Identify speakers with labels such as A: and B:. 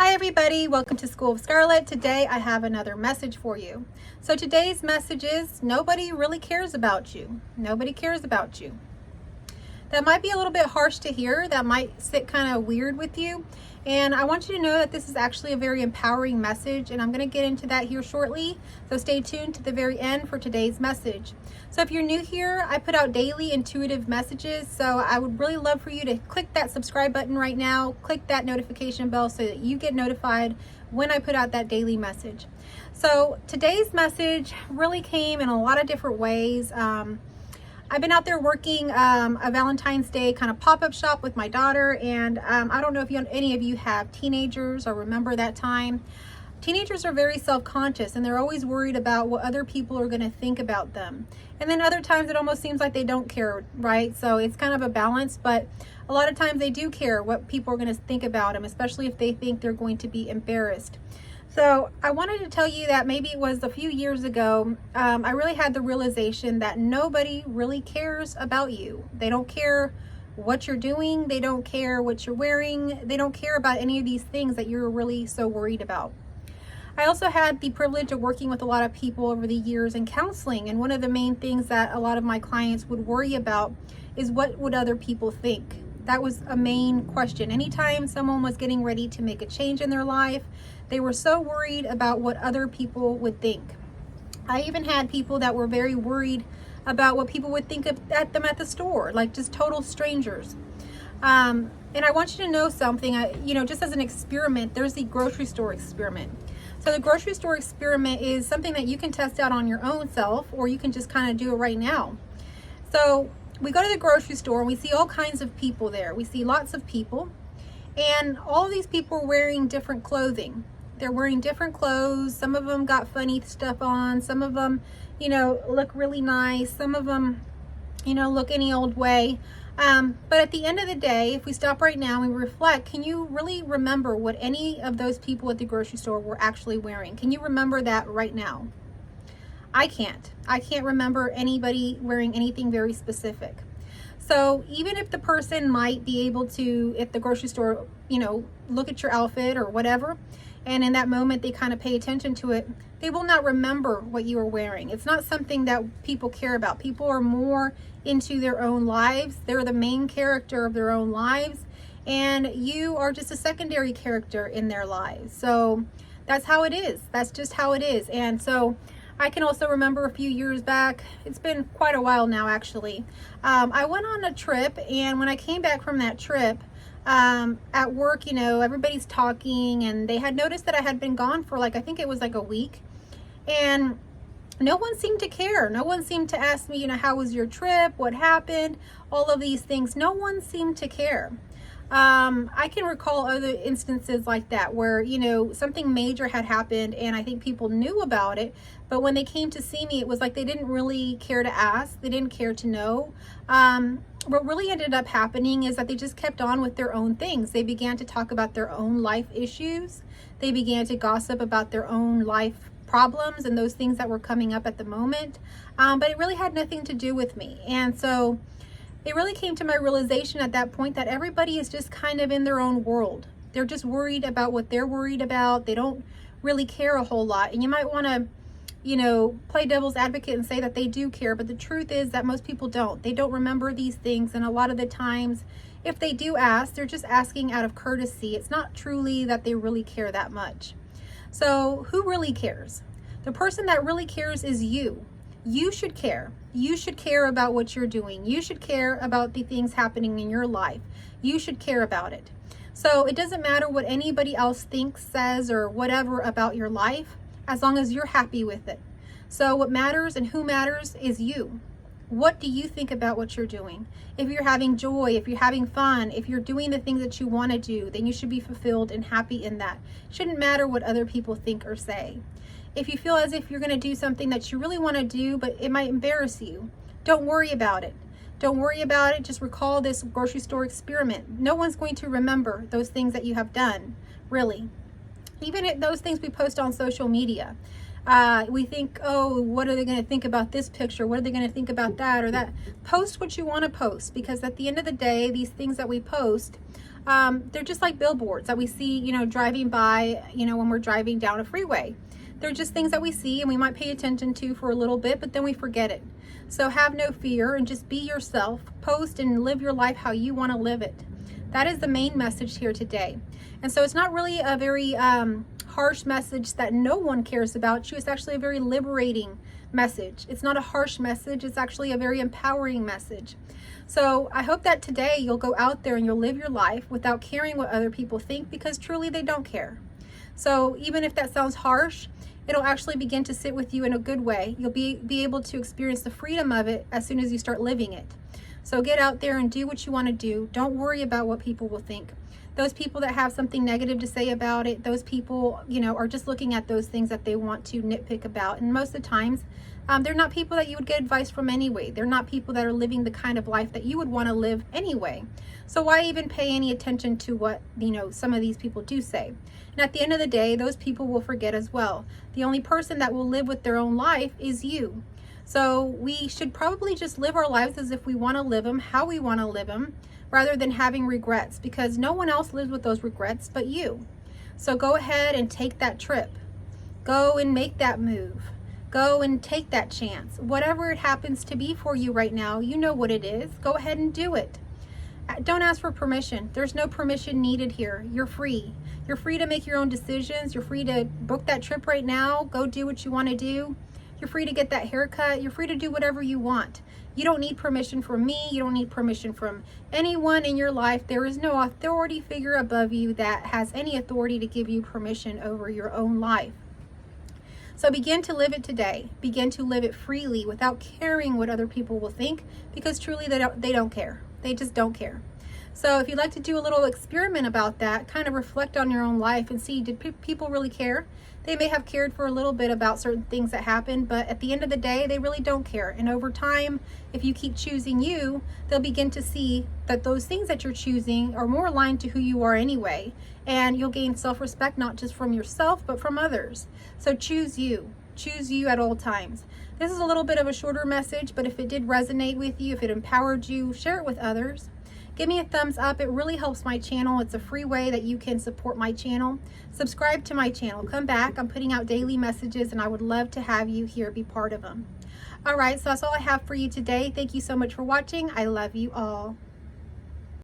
A: Hi everybody, welcome to School of Scarlet. Today I have another message for you. So today's message is nobody really cares about you. Nobody cares about you. That might be a little bit harsh to hear. That might sit kind of weird with you. And I want you to know that this is actually a very empowering message, and I'm going to get into that here shortly. So stay tuned to the very end for today's message. So if you're new here, I put out daily intuitive messages. So I would really love for you to click that subscribe button right now. Click that notification bell so that you get notified when I put out that daily message. So today's message really came in a lot of different ways. I've been out there working a Valentine's Day kind of pop-up shop with my daughter, and I don't know if any of you have teenagers or remember that time. Teenagers are very self-conscious, and they're always worried about what other people are going to think about them. And then other times it almost seems like they don't care, right? So it's kind of a balance, but a lot of times they do care what people are going to think about them, especially if they think they're going to be embarrassed. So I wanted to tell you that maybe it was a few years ago, I really had the realization that nobody really cares about you. They don't care what you're doing. They don't care what you're wearing. They don't care about any of these things that you're really so worried about. I also had the privilege of working with a lot of people over the years in counseling. And one of the main things that a lot of my clients would worry about is what would other people think? That was a main question. Anytime someone was getting ready to make a change in their life, they were so worried about what other people would think. I even had people that were very worried about what people would think at them at the store, like just total strangers. And I want you to know something, just as an experiment, there's the grocery store experiment. So the grocery store experiment is something that you can test out on your own self, or you can just kind of do it right now. So we go to the grocery store and we see all kinds of people there. We see lots of people, and all of these people are wearing different clothing. They're wearing different clothes. Some of them got funny stuff on. Some of them, look really nice. Some of them, look any old way. But at the end of the day, if we stop right now and we reflect, can you really remember what any of those people at the grocery store were actually wearing? Can you remember that right now? I can't. I can't remember anybody wearing anything very specific. So even if the person might be able to, at the grocery store, look at your outfit or whatever, and in that moment they kind of pay attention to it, they will not remember what you are wearing. It's not something that people care about. People are more into their own lives. They're the main character of their own lives, and you are just a secondary character in their lives. So that's how it is. That's just how it is. And so I can also remember a few years back, it's been quite a while now actually, I went on a trip, and when I came back from that trip, at work, everybody's talking, and they had noticed that I had been gone for I think it was a week, and no one seemed to care. No one seemed to ask me, how was your trip? What happened? All of these things. No one seemed to care. I can recall other instances like that where, something major had happened and I think people knew about it, but when they came to see me, it was like they didn't really care to ask. They didn't care to know. What really ended up happening is that they just kept on with their own things. They began to talk about their own life issues. They began to gossip about their own life problems and those things that were coming up at the moment. But it really had nothing to do with me. And so it really came to my realization at that point that everybody is just kind of in their own world. They're just worried about what they're worried about. They don't really care a whole lot. And you might want to, play devil's advocate and say that they do care, but the truth is that most people don't. They don't remember these things, and a lot of the times, if they do ask, they're just asking out of courtesy. It's not truly that they really care that much. So who really cares? The person that really cares is you. You should care. You should care about what you're doing. You should care about the things happening in your life. You should care about it. So it doesn't matter what anybody else thinks, says, or whatever about your life, as long as you're happy with it. So what matters and who matters is you. What do you think about what you're doing? If you're having joy, if you're having fun, if you're doing the things that you want to do, then you should be fulfilled and happy in that. It shouldn't matter what other people think or say. If you feel as if you're going to do something that you really want to do, but it might embarrass you, don't worry about it. Don't worry about it. Just recall this grocery store experiment. No one's going to remember those things that you have done, really. Even those things we post on social media. We think, oh, what are they going to think about this picture? What are they going to think about that or that? Post what you want to post, because at the end of the day, these things that we post, They're just like billboards that we see, driving by, when we're driving down a freeway. They're just things that we see and we might pay attention to for a little bit, but then we forget it. So have no fear and just be yourself. Post and live your life how you want to live it. That is the main message here today. And so it's not really a very harsh message that no one cares about you. It's actually a very liberating message. It's not a harsh message. It's actually a very empowering message. So I hope that today you'll go out there and you'll live your life without caring what other people think, because truly they don't care. So even if that sounds harsh, it'll actually begin to sit with you in a good way. You'll be able to experience the freedom of it as soon as you start living it. So get out there and do what you want to do. Don't worry about what people will think. Those people that have something negative to say about it, those people, are just looking at those things that they want to nitpick about. And most of the times, they're not people that you would get advice from anyway. They're not people that are living the kind of life that you would want to live anyway. So why even pay any attention to what, some of these people do say? And at the end of the day, those people will forget as well. The only person that will live with their own life is you. So we should probably just live our lives as if we want to live them, how we want to live them, rather than having regrets, because no one else lives with those regrets but you. So go ahead and take that trip. Go and make that move. Go and take that chance. Whatever it happens to be for you right now, you know what it is. Go ahead and do it. Don't ask for permission. There's no permission needed here. You're free. You're free to make your own decisions. You're free to book that trip right now. Go do what you want to do. You're free to get that haircut. You're free to do whatever you want. You don't need permission from me. You don't need permission from anyone in your life. There is no authority figure above you that has any authority to give you permission over your own life. So begin to live it today. Begin to live it freely without caring what other people will think, because truly they don't care. They just don't care. So if you'd like to do a little experiment about that, kind of reflect on your own life and see, did people really care? They may have cared for a little bit about certain things that happened, but at the end of the day, they really don't care. And over time, if you keep choosing you, they'll begin to see that those things that you're choosing are more aligned to who you are anyway. And you'll gain self-respect, not just from yourself, but from others. So choose you. Choose you at all times. This is a little bit of a shorter message, but if it did resonate with you, if it empowered you, share it with others. Give me a thumbs up. It really helps my channel. It's a free way that you can support my channel. Subscribe to my channel. Come back. I'm putting out daily messages and I would love to have you here, be part of them. All right, so that's all I have for you today. Thank you so much for watching. I love you all.